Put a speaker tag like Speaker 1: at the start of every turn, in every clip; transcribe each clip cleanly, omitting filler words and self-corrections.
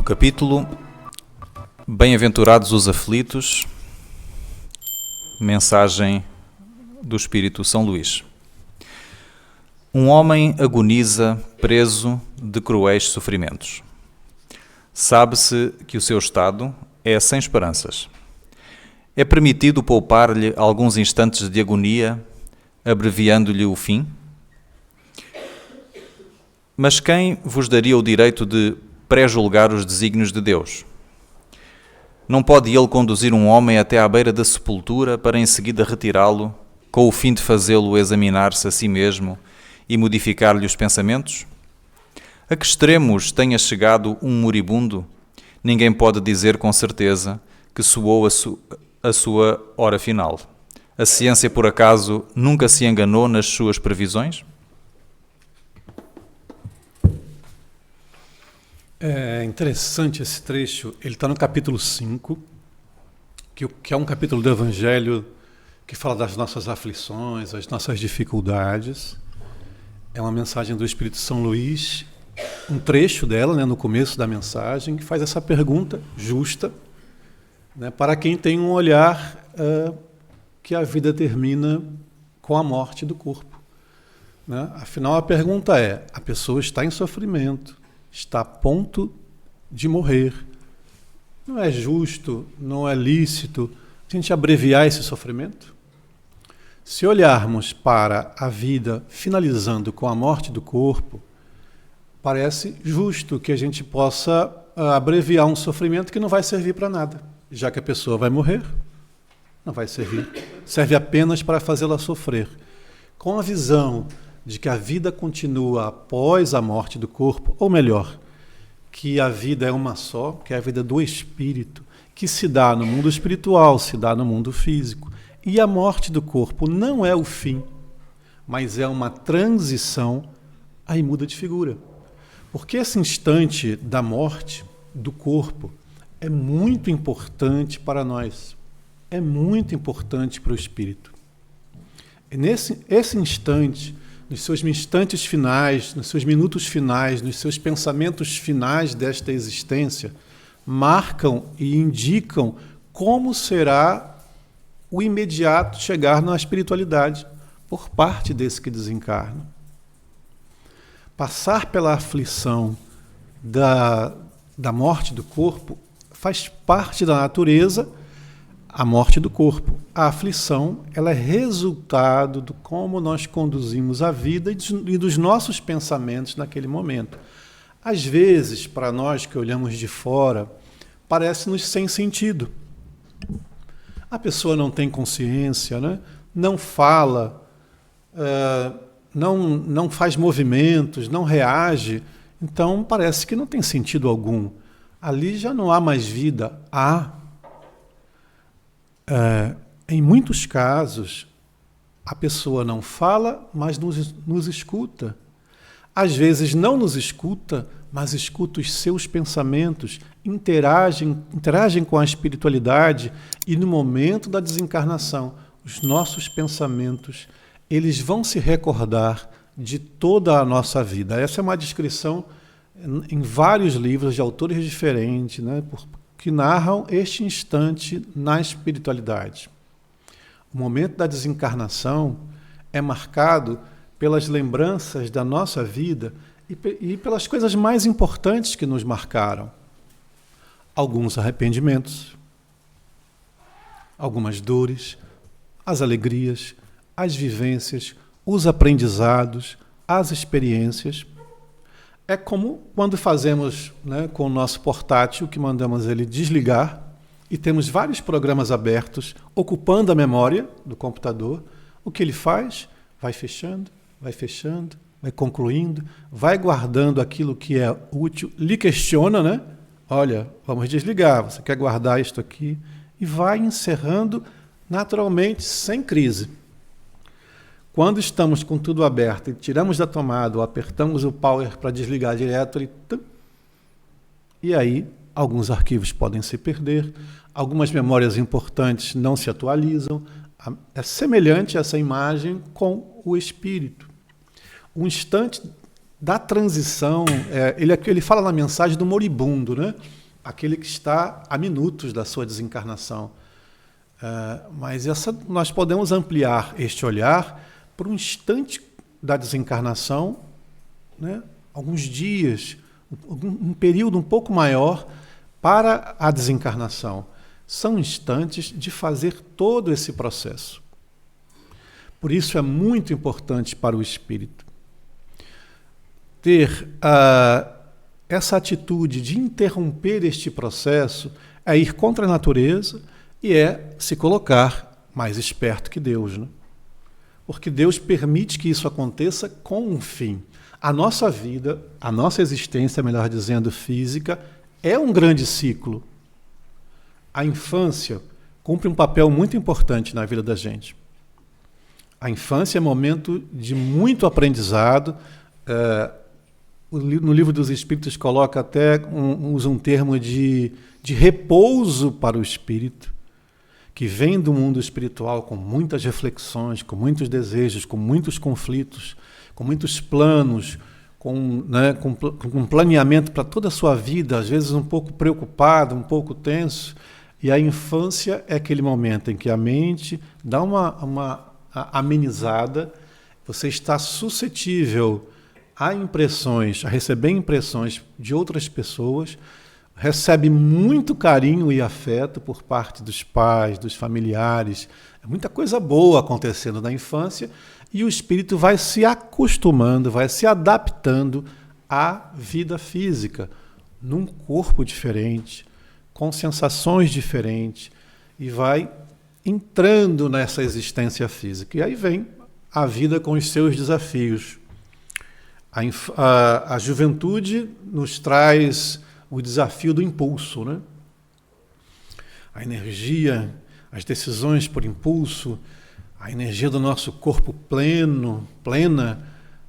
Speaker 1: Capítulo Bem-aventurados os aflitos, mensagem do Espírito São Luís. Um homem agoniza preso de cruéis sofrimentos. Sabe-se que o seu estado é sem esperanças. É permitido poupar-lhe alguns instantes de agonia, abreviando-lhe o fim? Mas quem vos daria o direito de pré-julgar os desígnios de Deus? Não pode ele conduzir um homem até à beira da sepultura para em seguida retirá-lo, com o fim de fazê-lo examinar-se a si mesmo e modificar-lhe os pensamentos? A que extremos tenha chegado um moribundo, ninguém pode dizer com certeza que soou a sua hora final. A ciência, por acaso, nunca se enganou nas suas previsões?
Speaker 2: É interessante esse trecho, ele está no capítulo 5, que é um capítulo do Evangelho que fala das nossas aflições, as nossas dificuldades. É uma mensagem do Espírito São Luís, um trecho dela, no começo da mensagem, que faz essa pergunta justa, para quem tem um olhar que a vida termina com a morte do corpo. Afinal, a pergunta é, a pessoa está em sofrimento, está a ponto de morrer. Não é justo, não é lícito a gente abreviar esse sofrimento? Se olharmos para a vida finalizando com a morte do corpo, parece justo que a gente possa abreviar um sofrimento que não vai servir para nada, já que a pessoa vai morrer, não vai servir, serve apenas para fazê-la sofrer. Com a visão de que a vida continua após a morte do corpo, ou melhor, que a vida é uma só, que é a vida do espírito, que se dá no mundo espiritual, se dá no mundo físico. E a morte do corpo não é o fim, mas é uma transição, aí muda de figura. Porque esse instante da morte do corpo é muito importante para nós, é muito importante para o espírito. E esse instante, nos seus instantes finais, nos seus minutos finais, nos seus pensamentos finais desta existência, marcam e indicam como será o imediato chegar na espiritualidade por parte desse que desencarna. Passar pela aflição da morte do corpo faz parte da natureza, a morte do corpo. A aflição, ela é resultado de como nós conduzimos a vida e dos nossos pensamentos naquele momento. Às vezes, para nós que olhamos de fora, parece-nos sem sentido. A pessoa não tem consciência, não fala, não faz movimentos, não reage, então parece que não tem sentido algum. Ali já não há mais vida, em muitos casos, a pessoa não fala, mas nos escuta. Às vezes não nos escuta, mas escuta os seus pensamentos, interagem com a espiritualidade e no momento da desencarnação, os nossos pensamentos, eles vão se recordar de toda a nossa vida. Essa é uma descrição em vários livros de autores diferentes, que narram este instante na espiritualidade. O momento da desencarnação é marcado pelas lembranças da nossa vida e pelas coisas mais importantes que nos marcaram. Alguns arrependimentos, algumas dores, as alegrias, as vivências, os aprendizados, as experiências. É como quando fazemos com o nosso portátil, que mandamos ele desligar, e temos vários programas abertos, ocupando a memória do computador. O que ele faz? Vai fechando, vai concluindo, vai guardando aquilo que é útil, lhe questiona, Olha, vamos desligar, você quer guardar isto aqui? E vai encerrando naturalmente, sem crise. Quando estamos com tudo aberto e tiramos da tomada ou apertamos o power para desligar direto, e aí alguns arquivos podem se perder, algumas memórias importantes não se atualizam. É semelhante essa imagem com o espírito. O instante da transição. Ele fala na mensagem do moribundo, né? Aquele que está a minutos da sua desencarnação. Mas nós podemos ampliar este olhar por um instante da desencarnação, né? Alguns dias, um período um pouco maior para a desencarnação. São instantes de fazer todo esse processo. Por isso é muito importante para o espírito ter essa atitude de interromper este processo, é ir contra a natureza e é se colocar mais esperto que Deus, né? Porque Deus permite que isso aconteça com um fim. A nossa vida, a nossa existência, melhor dizendo, física, é um grande ciclo. A infância cumpre um papel muito importante na vida da gente. A infância é momento de muito aprendizado. No Livro dos Espíritos coloca até, usa um termo de repouso para o espírito, que vem do mundo espiritual com muitas reflexões, com muitos desejos, com muitos conflitos, com muitos planos, com planeamento para toda a sua vida, às vezes um pouco preocupado, um pouco tenso. E a infância é aquele momento em que a mente dá uma amenizada, você está suscetível a impressões, a receber impressões de outras pessoas, recebe muito carinho e afeto por parte dos pais, dos familiares, é muita coisa boa acontecendo na infância, e o espírito vai se acostumando, vai se adaptando à vida física, num corpo diferente, com sensações diferentes, e vai entrando nessa existência física. E aí vem a vida com os seus desafios. A juventude nos traz o desafio do impulso, né? A energia, as decisões por impulso, a energia do nosso corpo plena,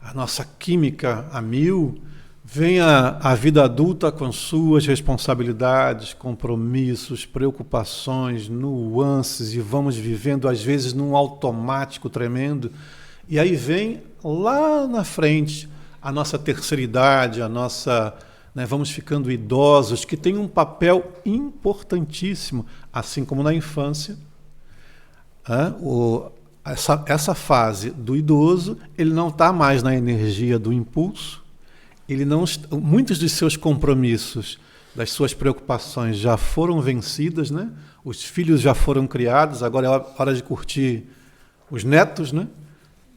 Speaker 2: a nossa química a mil. Vem a vida adulta com suas responsabilidades, compromissos, preocupações, nuances, e vamos vivendo às vezes num automático tremendo. E aí vem lá na frente a nossa terceira idade, vamos ficando idosos, que tem um papel importantíssimo, assim como na infância. Essa fase do idoso, ele não está mais na energia do impulso, muitos dos seus compromissos, das suas preocupações já foram vencidas, né? Os filhos já foram criados, agora é hora de curtir os netos, né?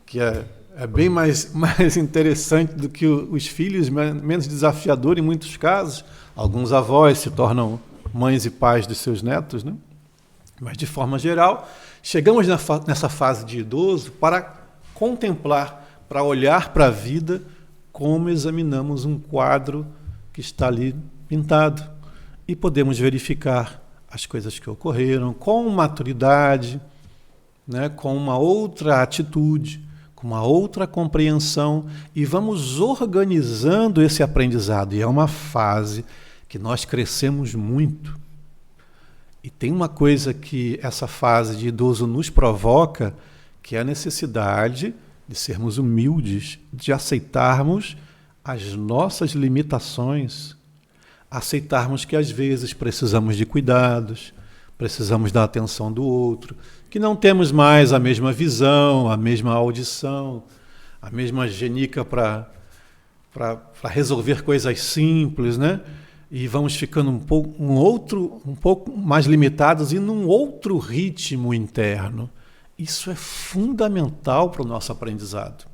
Speaker 2: Que é bem mais interessante do que os filhos, menos desafiador em muitos casos. Alguns avós se tornam mães e pais dos seus netos, né? Mas, de forma geral, chegamos nessa fase de idoso para contemplar, para olhar para a vida como examinamos um quadro que está ali pintado. E podemos verificar as coisas que ocorreram com maturidade, né? Com uma outra atitude, com uma outra compreensão, e vamos organizando esse aprendizado. E é uma fase que nós crescemos muito. E tem uma coisa que essa fase de idoso nos provoca, que é a necessidade de sermos humildes, de aceitarmos as nossas limitações, aceitarmos que às vezes precisamos de cuidados, precisamos da atenção do outro, que não temos mais a mesma visão, a mesma audição, a mesma genica para resolver coisas simples, né? E vamos ficando um pouco mais limitados e num outro ritmo interno. Isso é fundamental para o nosso aprendizado.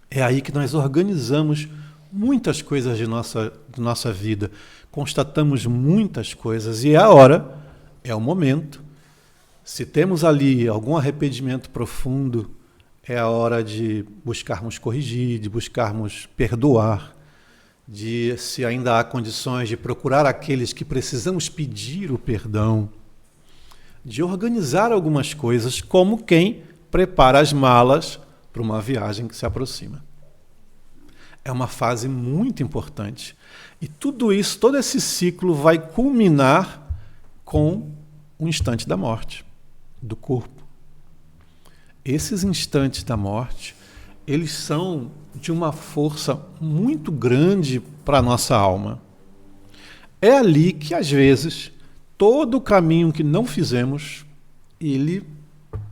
Speaker 2: É aí que nós organizamos muitas coisas de nossa vida, constatamos muitas coisas, e é a hora, é o momento. Se temos ali algum arrependimento profundo, é a hora de buscarmos corrigir, de buscarmos perdoar, de, se ainda há condições, de procurar aqueles que precisamos pedir o perdão, de organizar algumas coisas, como quem prepara as malas para uma viagem que se aproxima. É uma fase muito importante. E tudo isso, todo esse ciclo vai culminar com o instante da morte do corpo. Esses instantes da morte eles são de uma força muito grande para a nossa alma. É ali que, às vezes, todo o caminho que não fizemos, ele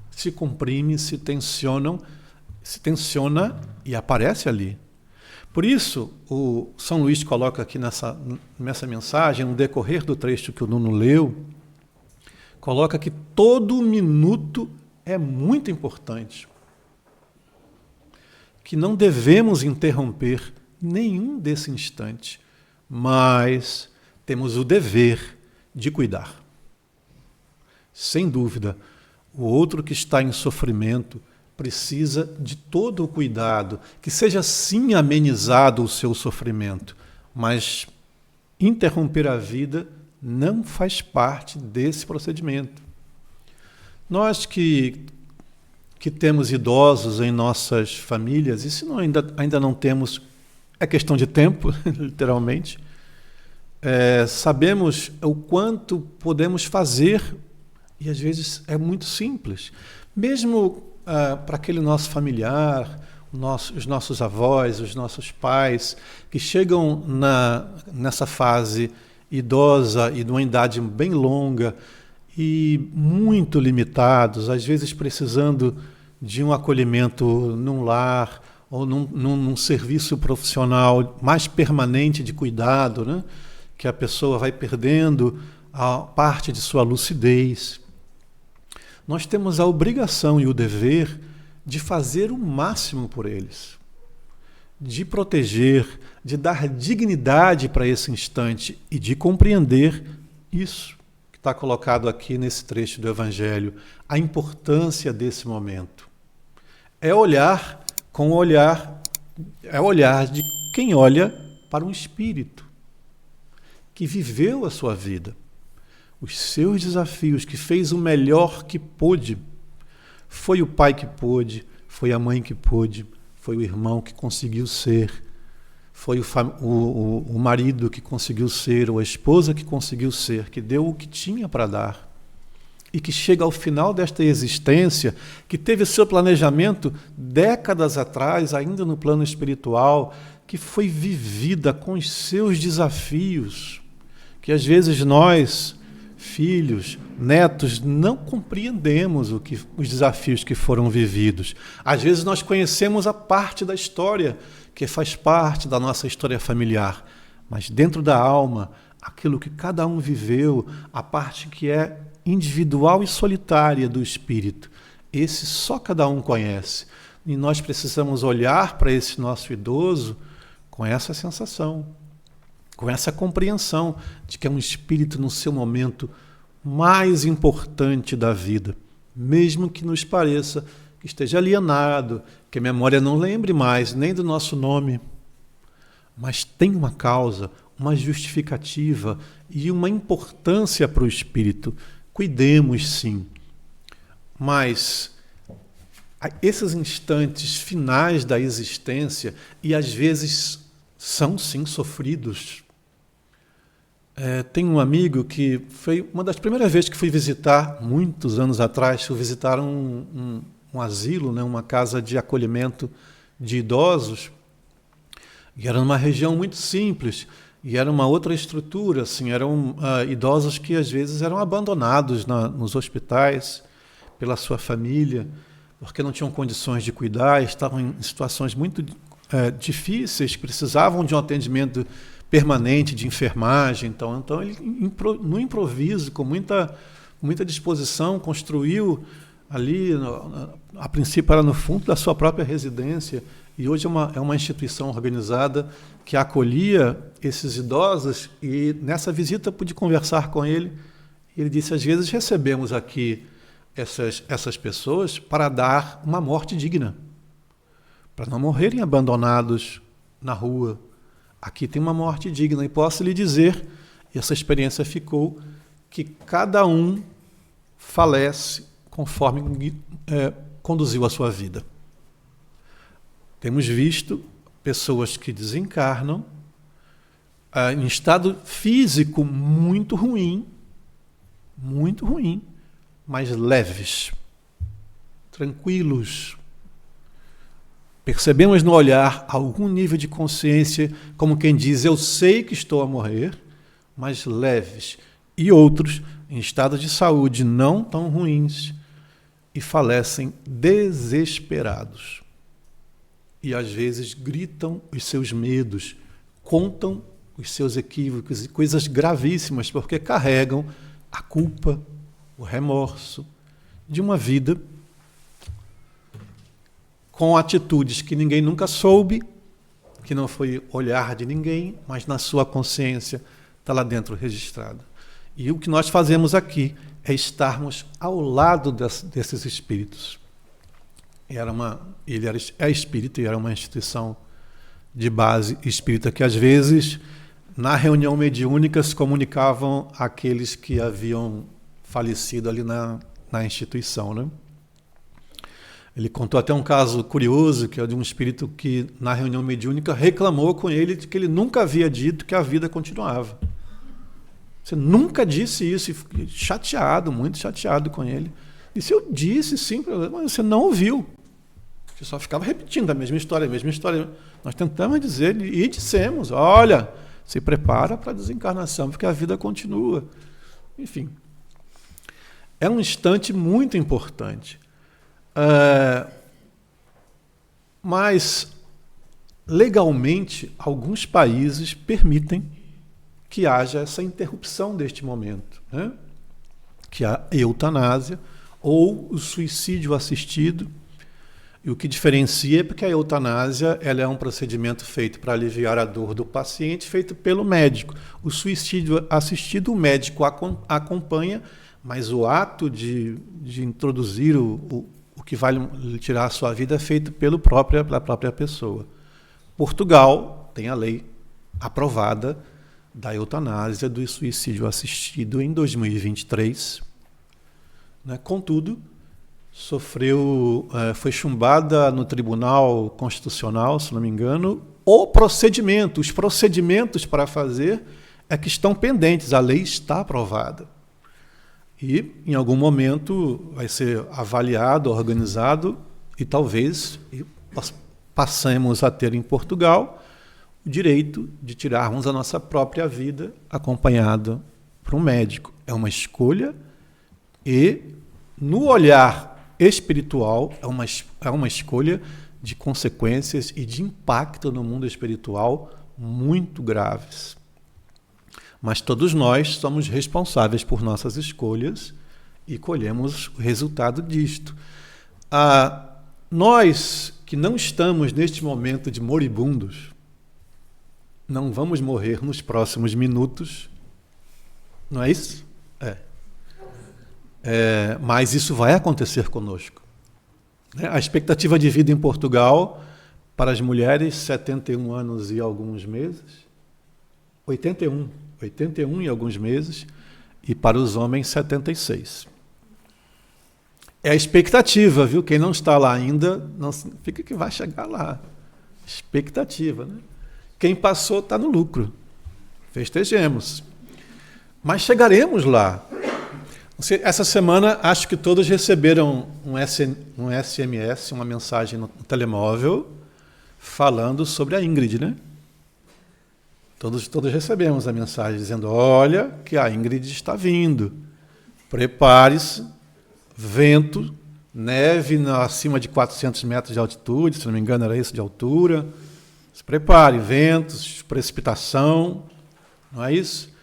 Speaker 2: se comprime, se tensiona e aparece ali. Por isso, o São Luís coloca aqui nessa mensagem, no decorrer do trecho que o Nuno leu, coloca que todo minuto é muito importante, que não devemos interromper nenhum desse instante, mas temos o dever de cuidar. Sem dúvida, o outro que está em sofrimento precisa de todo o cuidado, que seja sim amenizado o seu sofrimento, mas interromper a vida não faz parte desse procedimento. Nós que temos idosos em nossas famílias, e se ainda não temos, é questão de tempo, literalmente, sabemos o quanto podemos fazer, e às vezes é muito simples. Mesmo para aquele nosso familiar, os nossos avós, os nossos pais, que chegam nessa fase idosa e de uma idade bem longa e muito limitados, às vezes precisando de um acolhimento num lar ou num serviço profissional mais permanente de cuidado, né? Que a pessoa vai perdendo a parte de sua lucidez. Nós temos a obrigação e o dever de fazer o máximo por eles, de proteger, de dar dignidade para esse instante e de compreender isso que está colocado aqui nesse trecho do Evangelho, a importância desse momento. É olhar com o olhar de quem olha para um espírito que viveu a sua vida, os seus desafios, que fez o melhor que pôde. Foi o pai que pôde, foi a mãe que pôde, foi o irmão que conseguiu ser, foi o marido que conseguiu ser, ou a esposa que conseguiu ser, que deu o que tinha para dar. E que chega ao final desta existência, que teve seu planejamento décadas atrás, ainda no plano espiritual, que foi vivida com os seus desafios, que às vezes nós, filhos, netos, não compreendemos os desafios que foram vividos. Às vezes nós conhecemos a parte da história que faz parte da nossa história familiar, mas dentro da alma, aquilo que cada um viveu, a parte que é individual e solitária do espírito, esse só cada um conhece. E nós precisamos olhar para esse nosso idoso com essa sensação, com essa compreensão de que é um espírito no seu momento mais importante da vida, mesmo que nos pareça que esteja alienado, que a memória não lembre mais nem do nosso nome, mas tem uma causa, uma justificativa e uma importância para o espírito. Cuidemos sim, mas esses instantes finais da existência, e às vezes são sim sofridos. Tem um amigo que foi uma das primeiras vezes que fui visitar, muitos anos atrás, fui visitar um asilo, né, uma casa de acolhimento de idosos, e era numa região muito simples, e era uma outra estrutura, assim, eram idosos que às vezes eram abandonados nos hospitais pela sua família, porque não tinham condições de cuidar, estavam em situações muito difíceis, precisavam de um atendimento permanente de enfermagem. Então ele, no improviso, com muita disposição, construiu ali, a princípio era no fundo da sua própria residência, e hoje é uma instituição organizada que acolhia esses idosos, e nessa visita pude conversar com ele, e ele disse: às vezes recebemos aqui essas pessoas para dar uma morte digna, para não morrerem abandonados na rua. Aqui tem uma morte digna, e posso lhe dizer, e essa experiência ficou, que cada um falece conforme conduziu a sua vida. Temos visto pessoas que desencarnam em estado físico muito ruim, mas leves, tranquilos, Percebemos no olhar algum nível de consciência, como quem diz, eu sei que estou a morrer, mas leves, e outros em estado de saúde não tão ruins e falecem desesperados. E às vezes gritam os seus medos, contam os seus equívocos e coisas gravíssimas, porque carregam a culpa, o remorso de uma vida com atitudes que ninguém nunca soube, que não foi olhar de ninguém, mas na sua consciência está lá dentro registrado. E o que nós fazemos aqui é estarmos ao lado desses espíritos. Ele é espírita e era uma instituição de base espírita que, às vezes, na reunião mediúnica, se comunicavam àqueles que haviam falecido ali na instituição, né? Ele contou até um caso curioso, que é de um espírito que, na reunião mediúnica, reclamou com ele de que ele nunca havia dito que a vida continuava. Você nunca disse isso, e fiquei chateado, muito chateado com ele. Disse, eu disse sim, mas você não ouviu. Você só ficava repetindo a mesma história, a mesma história. Nós tentamos dizer e dissemos, olha, se prepara para a desencarnação, porque a vida continua. Enfim, é um instante muito importante. Mas, legalmente, alguns países permitem que haja essa interrupção deste momento, né? Que a eutanásia ou o suicídio assistido. E o que diferencia é porque a eutanásia ela é um procedimento feito para aliviar a dor do paciente, feito pelo médico. O suicídio assistido, o médico acompanha, mas o ato de introduzir o que vai lhe tirar a sua vida é feito pela própria pessoa. Portugal tem a lei aprovada da eutanásia, do suicídio assistido em 2023. Né? Contudo, foi chumbada no Tribunal Constitucional, se não me engano, os procedimentos para fazer é que estão pendentes, a lei está aprovada. E, em algum momento, vai ser avaliado, organizado, e talvez passemos a ter em Portugal o direito de tirarmos a nossa própria vida acompanhado por um médico. É uma escolha e, no olhar espiritual, é uma escolha de consequências e de impacto no mundo espiritual muito graves. Mas todos nós somos responsáveis por nossas escolhas e colhemos o resultado disto. Nós que não estamos neste momento de moribundos, não vamos morrer nos próximos minutos, não é isso? Mas isso vai acontecer conosco. A expectativa de vida em Portugal, para as mulheres, 71 anos e alguns meses, 81 e alguns meses, e para os homens 76. É a expectativa, viu? Quem não está lá ainda, não significa que vai chegar lá. Expectativa, né? Quem passou está no lucro. Festejemos. Mas chegaremos lá. Essa semana, acho que todos receberam um SMS, uma mensagem no telemóvel, falando sobre a Ingrid, né? Todos recebemos a mensagem dizendo, olha, que a Ingrid está vindo. Prepare-se, vento, neve acima de 400 metros de altitude, se não me engano era isso de altura. Se prepare, ventos, precipitação, não é isso?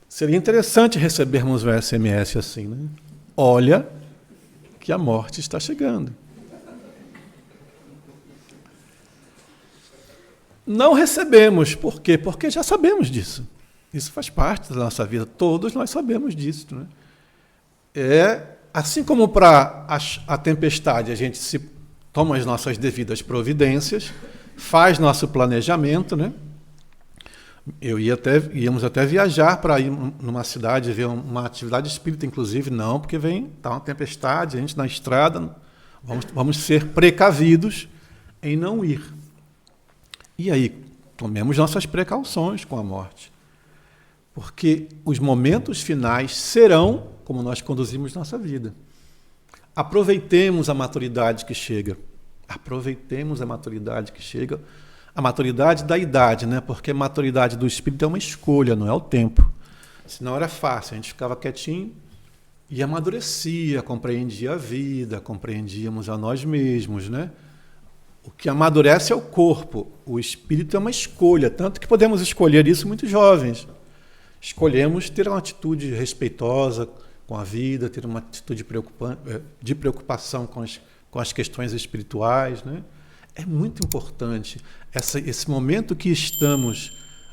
Speaker 2: Seria interessante recebermos um SMS assim, né? Olha que a morte está chegando. Não recebemos. Por quê? Porque já sabemos disso. Isso faz parte da nossa vida. Todos nós sabemos disso, né? Assim como para a tempestade a gente se toma as nossas devidas providências, faz nosso planejamento, né? Íamos até viajar para ir numa cidade, ver uma atividade espírita, inclusive, não, porque está uma tempestade, a gente na estrada, vamos ser precavidos em não ir. E aí, tomemos nossas precauções com a morte, porque os momentos finais serão como nós conduzimos nossa vida. Aproveitemos a maturidade que chega. Aproveitemos a maturidade que chega, a maturidade da idade, né? Porque a maturidade do espírito é uma escolha, não é o tempo. Senão era fácil, a gente ficava quietinho e amadurecia, compreendia a vida, compreendíamos a nós mesmos, né? O que amadurece é o corpo, o espírito é uma escolha, tanto que podemos escolher isso muito jovens. Escolhemos ter uma atitude respeitosa com a vida, ter uma atitude de preocupação com as questões espirituais, né? É muito importante esse momento que estamos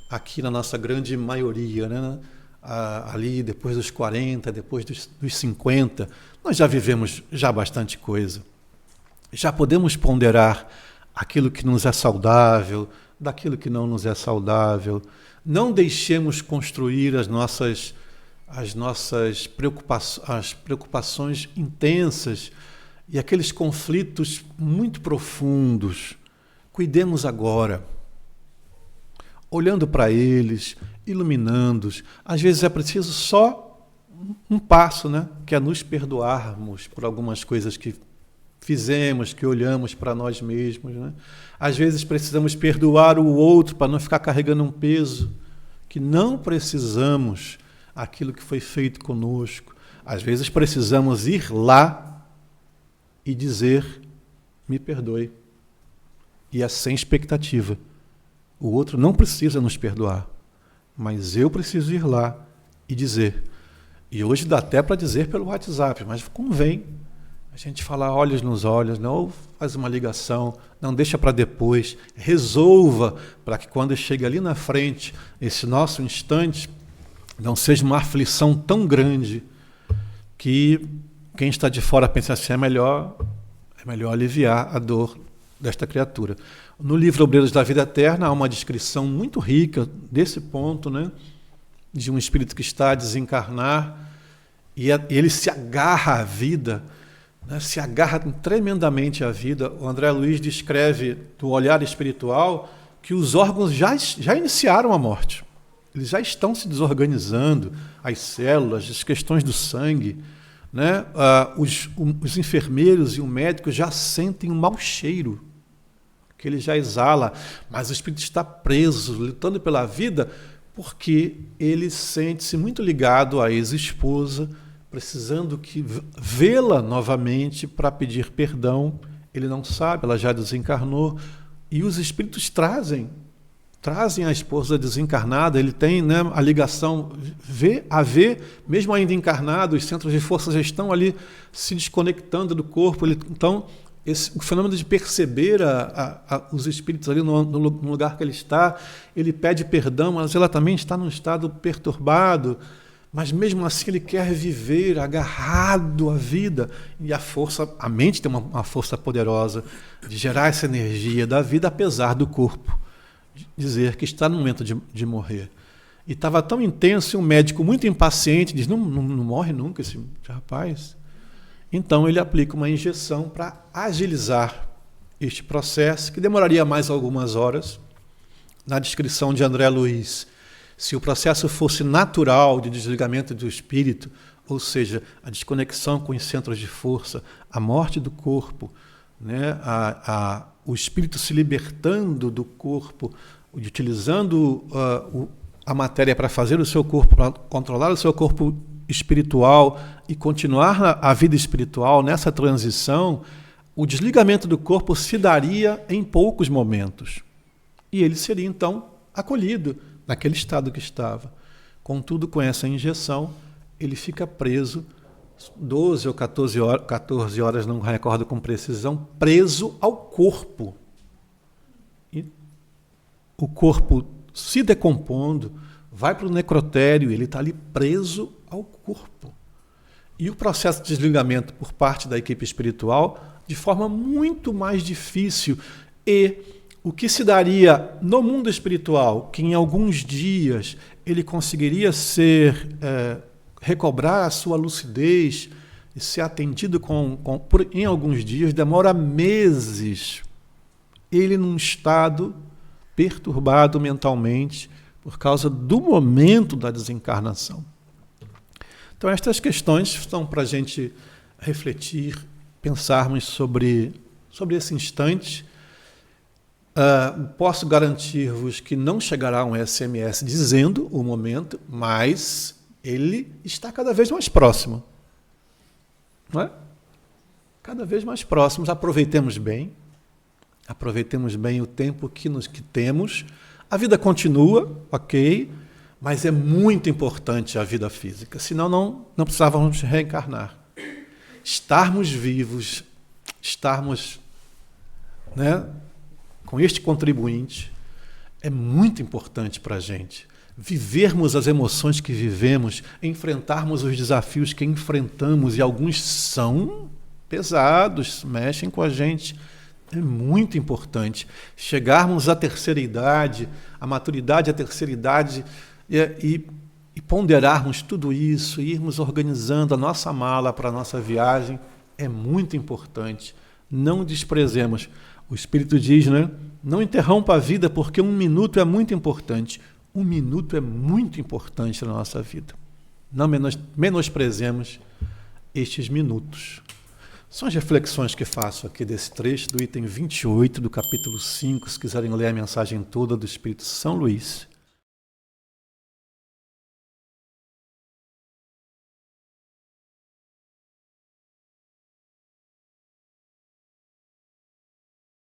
Speaker 2: aqui na nossa grande maioria, né? Ali depois dos 40, depois dos 50, nós já vivemos já bastante coisa. Já podemos ponderar aquilo que nos é saudável, daquilo que não nos é saudável. Não deixemos construir as nossas preocupações intensas e aqueles conflitos muito profundos. Cuidemos agora, olhando para eles, iluminando-os. Às vezes é preciso só um passo, né? Que é nos perdoarmos por algumas coisas que fizemos, que olhamos para nós mesmos, né? Às vezes precisamos perdoar o outro para não ficar carregando um peso que não precisamos, aquilo que foi feito conosco. Às vezes precisamos ir lá e dizer, me perdoe. E é sem expectativa. O outro não precisa nos perdoar, mas eu preciso ir lá e dizer. E hoje dá até para dizer pelo WhatsApp, mas convém a gente falar olhos nos olhos, não faz uma ligação, não deixa para depois, resolva para que quando chega ali na frente, esse nosso instante, não seja uma aflição tão grande que quem está de fora pensa assim, é melhor aliviar a dor desta criatura. No livro Obreiros da Vida Eterna há uma descrição muito rica desse ponto, né, de um espírito que está a desencarnar e ele se agarra à vida, né, se agarra tremendamente à vida. O André Luiz descreve do olhar espiritual que os órgãos já iniciaram a morte. Eles já estão se desorganizando, as células, as questões do sangue, né? Os enfermeiros e o médico já sentem um mau cheiro que ele já exala, mas o espírito está preso, lutando pela vida, porque ele sente-se muito ligado à ex-esposa, precisando vê-la novamente para pedir perdão. Ele não sabe, ela já desencarnou, e os espíritos trazem a esposa desencarnada. Ele tem, né, a ligação, mesmo ainda encarnado, os centros de força já estão ali se desconectando do corpo. Então, o fenômeno de perceber os espíritos ali no lugar que ele está, ele pede perdão, mas ela também está num estado perturbado, mas mesmo assim ele quer viver agarrado à vida, e a mente tem uma força poderosa de gerar essa energia da vida, apesar do corpo dizer que está no momento de morrer. E estava tão intenso, e um médico muito impaciente diz, não morre nunca esse rapaz. Então ele aplica uma injeção para agilizar este processo, que demoraria mais algumas horas. Na descrição de André Luiz, se o processo fosse natural de desligamento do espírito, ou seja, a desconexão com os centros de força, a morte do corpo, né, o espírito se libertando do corpo, utilizando a matéria para fazer o seu corpo, para controlar o seu corpo espiritual e continuar a vida espiritual nessa transição, o desligamento do corpo se daria em poucos momentos. E ele seria, então, acolhido naquele estado que estava. Contudo, com essa injeção, ele fica preso 12 ou 14 horas, não recordo com precisão, preso ao corpo. E o corpo se decompondo, vai para o necrotério, ele está ali preso ao corpo. E o processo de desligamento por parte da equipe espiritual, de forma muito mais difícil. E o que se daria no mundo espiritual, que em alguns dias ele conseguiria recobrar a sua lucidez e ser atendido em alguns dias, demora meses. Ele num estado perturbado mentalmente por causa do momento da desencarnação. Então, estas questões estão para a gente refletir, pensarmos sobre sobre esse instante. Posso garantir-vos que não chegará um SMS dizendo o momento, mas ele está cada vez mais próximo. Não é? Cada vez mais próximos. Aproveitemos bem o tempo que temos. A vida continua, ok, mas é muito importante a vida física, senão não precisávamos reencarnar. Estarmos vivos, estarmos, né, com este contribuinte é muito importante para a gente. Vivermos as emoções que vivemos, enfrentarmos os desafios que enfrentamos, e alguns são pesados, mexem com a gente, é muito importante. Chegarmos à terceira idade, à maturidade, à terceira idade, e ponderarmos tudo isso, irmos organizando a nossa mala para a nossa viagem, é muito importante. Não desprezemos. O Espírito diz, né? Não interrompa a vida, porque 1 minuto é muito importante. 1 minuto é muito importante na nossa vida. Não menosprezemos estes minutos. São as reflexões que faço aqui desse trecho do item 28 do capítulo 5, se quiserem ler a mensagem toda do Espírito São Luís.